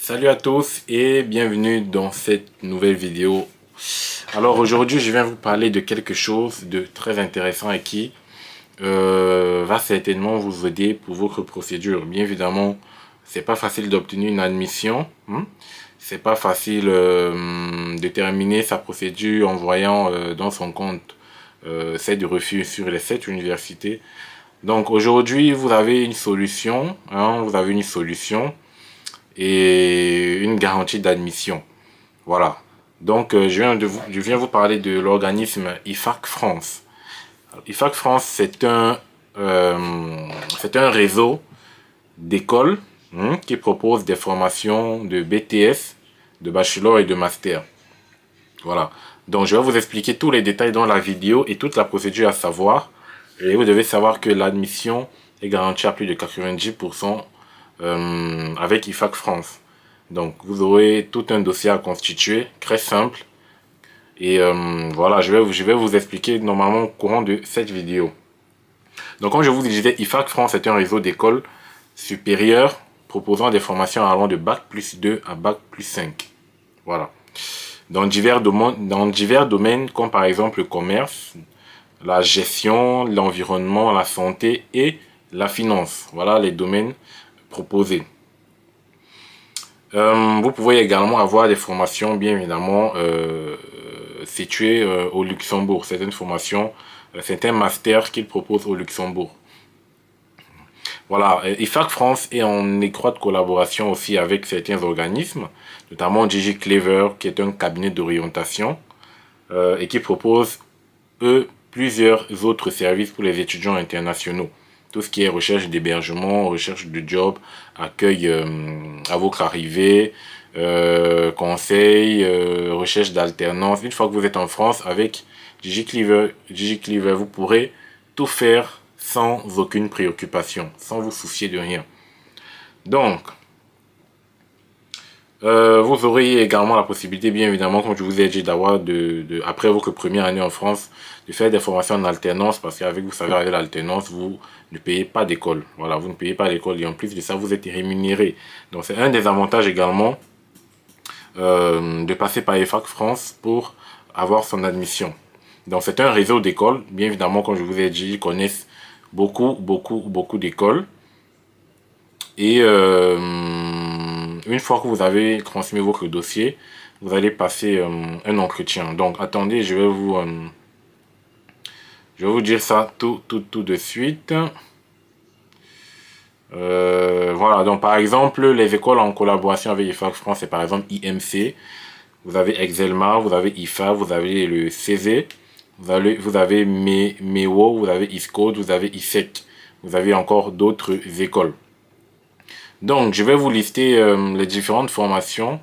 Salut à tous et bienvenue dans cette nouvelle vidéo. Alors aujourd'hui je viens vous parler de quelque chose de très intéressant et qui va certainement vous aider pour votre procédure. Bien évidemment, c'est pas facile d'obtenir une admission, c'est pas facile de terminer sa procédure en voyant dans son compte 7 refus sur les 7 universités. Donc aujourd'hui vous avez une solution, et une garantie d'admission. Voilà. Donc je viens vous parler de l'organisme IFAC France. IFAC France, c'est un réseau d'écoles qui propose des formations de BTS, de bachelor et de master. Voilà. Donc je vais vous expliquer tous les détails dans la vidéo et toute la procédure à savoir. Et vous devez savoir que l'admission est garantie à plus de 90% avec IFAC France. Donc vous aurez tout un dossier à constituer, très simple. Et voilà, je vais vous expliquer normalement au courant de cette vidéo. Donc comme je vous disais, IFAC France est un réseau d'écoles supérieures proposant des formations allant de Bac+2 à Bac+5. Voilà. Dans divers domaines comme par exemple le commerce, la gestion, l'environnement, la santé et la finance. Voilà les domaines proposés. Vous pouvez également avoir des formations bien évidemment situées au Luxembourg. Certaines formations, certains masters qu'ils proposent au Luxembourg. Voilà, IFAC France est en étroite collaboration aussi avec certains organismes, notamment DigiClever qui est un cabinet d'orientation et qui propose plusieurs autres services pour les étudiants internationaux. Tout ce qui est recherche d'hébergement, recherche de job, accueil à votre arrivée, conseil, recherche d'alternance. Une fois que vous êtes en France avec DigiClever, vous pourrez tout faire sans aucune préoccupation, sans vous soucier de rien. Donc, vous aurez également la possibilité, bien évidemment, comme je vous ai dit, d'avoir après votre première année en France, de faire des formations en alternance, parce qu'avec, vous savez, avec l'alternance, vous ne payez pas d'école. Voilà, vous ne payez pas d'école et en plus de ça, vous êtes rémunéré. Donc, c'est un des avantages également de passer par IFAC France pour avoir son admission. Donc, c'est un réseau d'écoles. Bien évidemment, comme je vous ai dit, ils connaissent beaucoup d'écoles. Et une fois que vous avez transmis votre dossier, vous allez passer un entretien. Donc, attendez, je vais vous dire ça tout de suite. Voilà, donc par exemple, les écoles en collaboration avec IFAC France, c'est par exemple IMC, vous avez Excelma, vous avez IFA, vous avez le CZ, vous avez MEO, vous avez ISCODE, vous avez ISEC, vous avez encore d'autres écoles. Donc, je vais vous lister les différentes formations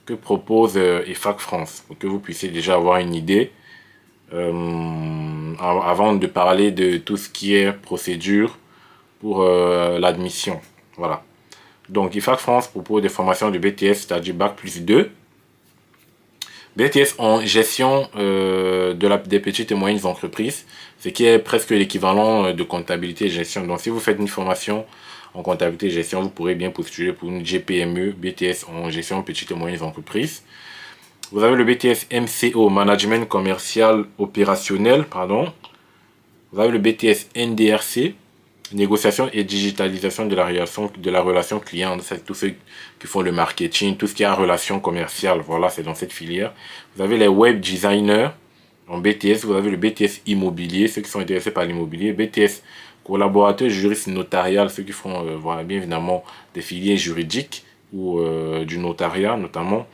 que propose IFAC France, pour que vous puissiez déjà avoir une idée avant de parler de tout ce qui est procédure pour l'admission. Voilà. Donc, IFAC France propose des formations de BTS, c'est-à-dire Bac+2. BTS en gestion des petites et moyennes entreprises, ce qui est presque l'équivalent de comptabilité et gestion. Donc, si vous faites une formation en comptabilité et gestion, vous pourrez bien postuler pour une GPME, BTS en gestion petites et moyennes entreprises. Vous avez le BTS MCO, Management Commercial Opérationnel, pardon. Vous avez le BTS NDRC, Négociation et Digitalisation de la relation client. C'est tous ceux qui font le marketing, tout ce qui est relation commerciale. Voilà, c'est dans cette filière. Vous avez les Web Designers en BTS. Vous avez le BTS Immobilier, ceux qui sont intéressés par l'immobilier. BTS Collaborateurs juristes notarial, ceux qui font voilà, bien évidemment des filières juridiques ou du notariat notamment.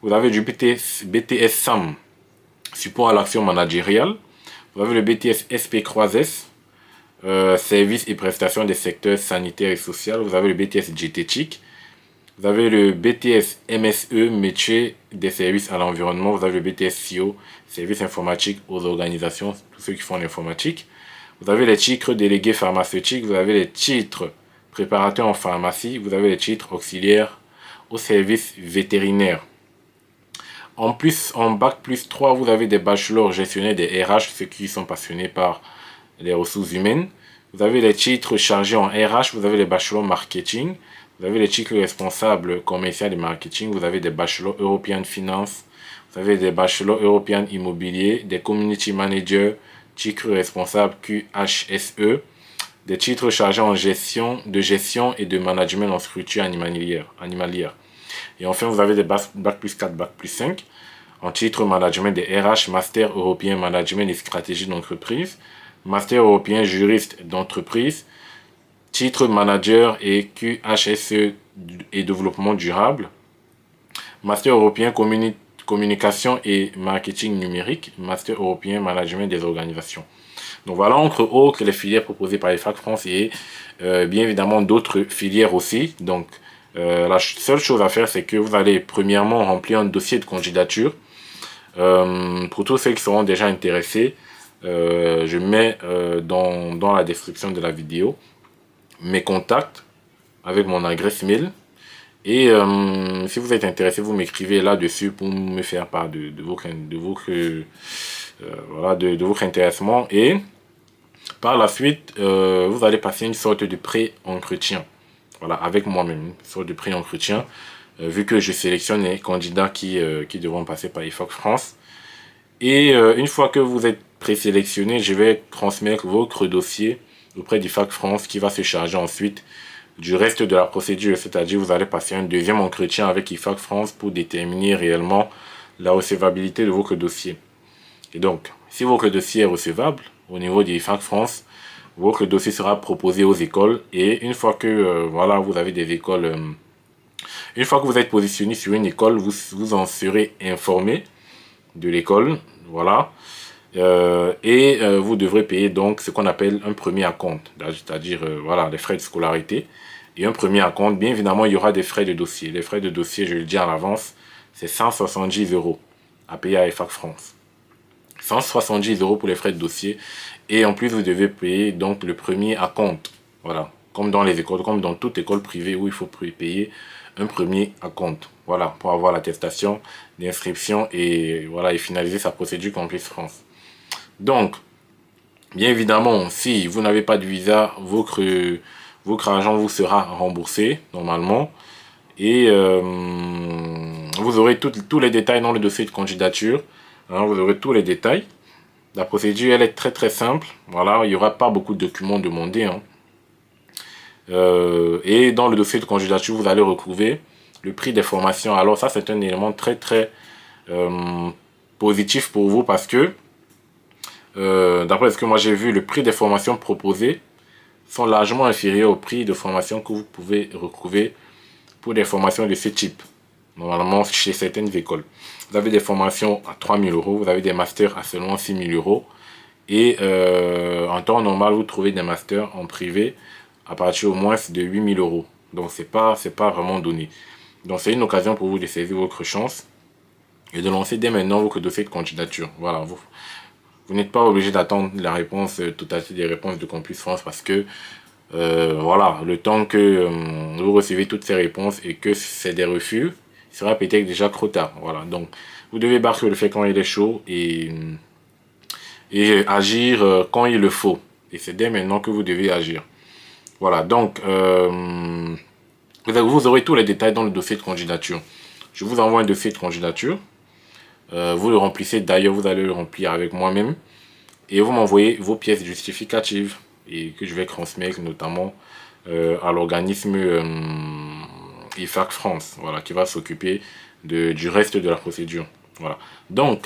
Vous avez du BTS SAM, support à l'action managériale. Vous avez le BTS SP3S, services et prestations des secteurs sanitaires et social. Vous avez le BTS diététique. Vous avez le BTS MSE, métier des services à l'environnement. Vous avez le BTS CEO, services informatiques aux organisations, tous ceux qui font l'informatique. Vous avez les titres délégués pharmaceutiques, vous avez les titres préparateurs en pharmacie, vous avez les titres auxiliaires au service vétérinaire. En plus, en Bac+3, vous avez des bachelors gestionnaires des RH, ceux qui sont passionnés par les ressources humaines. Vous avez les titres chargés en RH, vous avez les bachelors marketing, Vous avez les titres responsables commercial et marketing. Vous avez des bachelors European Finance. Vous avez des bachelors European Immobilier, des community managers, titres responsables QHSE, des titres chargés en gestion et de management en structure animalière. Et enfin, vous avez des bac plus 4, bac plus 5, en titre management des RH, master européen management et stratégie d'entreprise, master européen juriste d'entreprise, titre manager et QHSE et développement durable, master européen communication et marketing numérique, master européen management des organisations. Donc voilà, entre autres, les filières proposées par IFAK France et bien évidemment d'autres filières aussi. Donc la seule chose à faire, c'est que vous allez premièrement remplir un dossier de candidature. Pour tous ceux qui seront déjà intéressés, je mets dans la description de la vidéo mes contacts avec mon adresse mail. Et si vous êtes intéressé, vous m'écrivez là-dessus pour me faire part de votre intéressement. Et par la suite, vous allez passer une sorte de pré-entretien. Voilà, avec moi-même, une sorte de pré-entretien. Vu que je sélectionne les candidats qui devront passer par IFAK France. Et une fois que vous êtes présélectionné, je vais transmettre votre dossier auprès d'IFAK France qui va se charger ensuite du reste de la procédure, c'est-à-dire vous allez passer un deuxième entretien avec IFAK France pour déterminer réellement la recevabilité de votre dossier. Et donc, si votre dossier est recevable au niveau d'IFAK France, votre dossier sera proposé aux écoles et une fois que voilà, vous avez des écoles, une fois que vous êtes positionné sur une école, vous en serez informé de l'école, voilà. Vous devrez payer donc ce qu'on appelle un premier acompte, c'est-à-dire voilà, les frais de scolarité et un premier acompte. Bien évidemment, il y aura des frais de dossier. Les frais de dossier, je le dis à l'avance, c'est 170 € à payer à IFAK France. 170 € pour les frais de dossier et en plus vous devez payer donc le premier acompte. Voilà, comme dans les écoles, comme dans toute école privée où il faut payer un premier acompte. Voilà, pour avoir l'attestation d'inscription et voilà, et finaliser sa procédure Campus France. Donc, bien évidemment, si vous n'avez pas de visa, votre argent vous sera remboursé normalement. Et vous aurez tous les détails dans le dossier de candidature. Hein, vous aurez tous les détails. La procédure, elle est très très simple. Voilà, il n'y aura pas beaucoup de documents demandés. Hein. Et dans le dossier de candidature, vous allez retrouver le prix des formations. Alors ça, c'est un élément très très positif pour vous parce que d'après ce que moi j'ai vu, le prix des formations proposées sont largement inférieurs au prix de formation que vous pouvez retrouver pour des formations de ce type. Normalement, chez certaines écoles. Vous avez des formations à 3 000 €, vous avez des masters à seulement 6 000 €. Et en temps normal, vous trouvez des masters en privé à partir au moins de 8 000 €. Donc, c'est pas vraiment donné. Donc, c'est une occasion pour vous de saisir votre chance et de lancer dès maintenant votre dossier de candidature. Voilà, vous n'êtes pas obligé d'attendre la réponse totalité des réponses de Campus France parce que voilà, le temps que vous recevez toutes ces réponses et que c'est des refus, il sera peut-être déjà trop tard. Voilà, donc vous devez battre sur le fait quand il est chaud et agir quand il le faut. Et c'est dès maintenant que vous devez agir. Voilà, donc vous aurez tous les détails dans le dossier de candidature. Je vous envoie un dossier de candidature. Vous le remplissez, d'ailleurs vous allez le remplir avec moi-même et vous m'envoyez vos pièces justificatives et que je vais transmettre notamment à l'organisme IFAK France, voilà, qui va s'occuper du reste de la procédure. Voilà. Donc,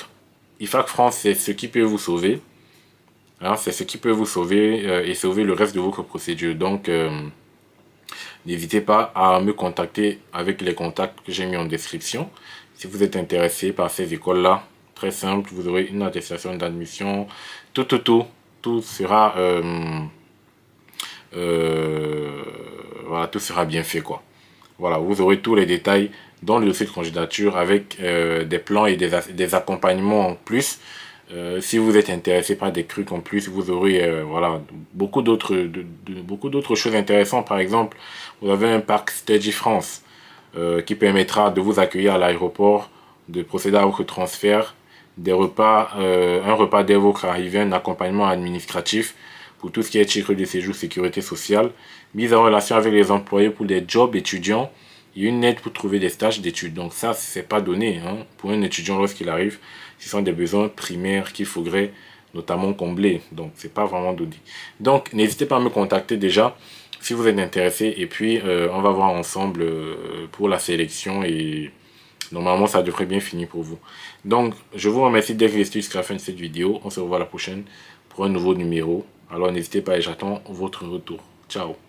IFAK France, c'est ce qui peut vous sauver. Hein, c'est ce qui peut vous sauver et sauver le reste de votre procédure. Donc, n'hésitez pas à me contacter avec les contacts que j'ai mis en description. Si vous êtes intéressé par ces écoles-là, très simple, vous aurez une attestation d'admission. Tout sera, voilà, tout sera bien fait, quoi. Voilà, vous aurez tous les détails dans le dossier de candidature avec des plans et des accompagnements en plus. Si vous êtes intéressé par des trucs en plus, vous aurez voilà, beaucoup d'autres choses intéressantes. Par exemple, vous avez un parc Steady France qui permettra de vous accueillir à l'aéroport, de procéder à votre transfert, des repas, un repas dès votre arrivée, un accompagnement administratif pour tout ce qui est titre de séjour sécurité sociale, mise en relation avec les employés pour des jobs étudiants et une aide pour trouver des stages d'études. Donc ça, c'est pas donné hein, pour un étudiant lorsqu'il arrive. Ce sont des besoins primaires qu'il faudrait notamment combler. Donc c'est pas vraiment donné. Donc n'hésitez pas à me contacter déjà si vous êtes intéressé. Et puis on va voir ensemble pour la sélection et normalement ça devrait bien finir pour vous. Donc je vous remercie d'être resté jusqu'à la fin de cette vidéo. On se revoit la prochaine pour un nouveau numéro. Alors n'hésitez pas et j'attends votre retour. Ciao.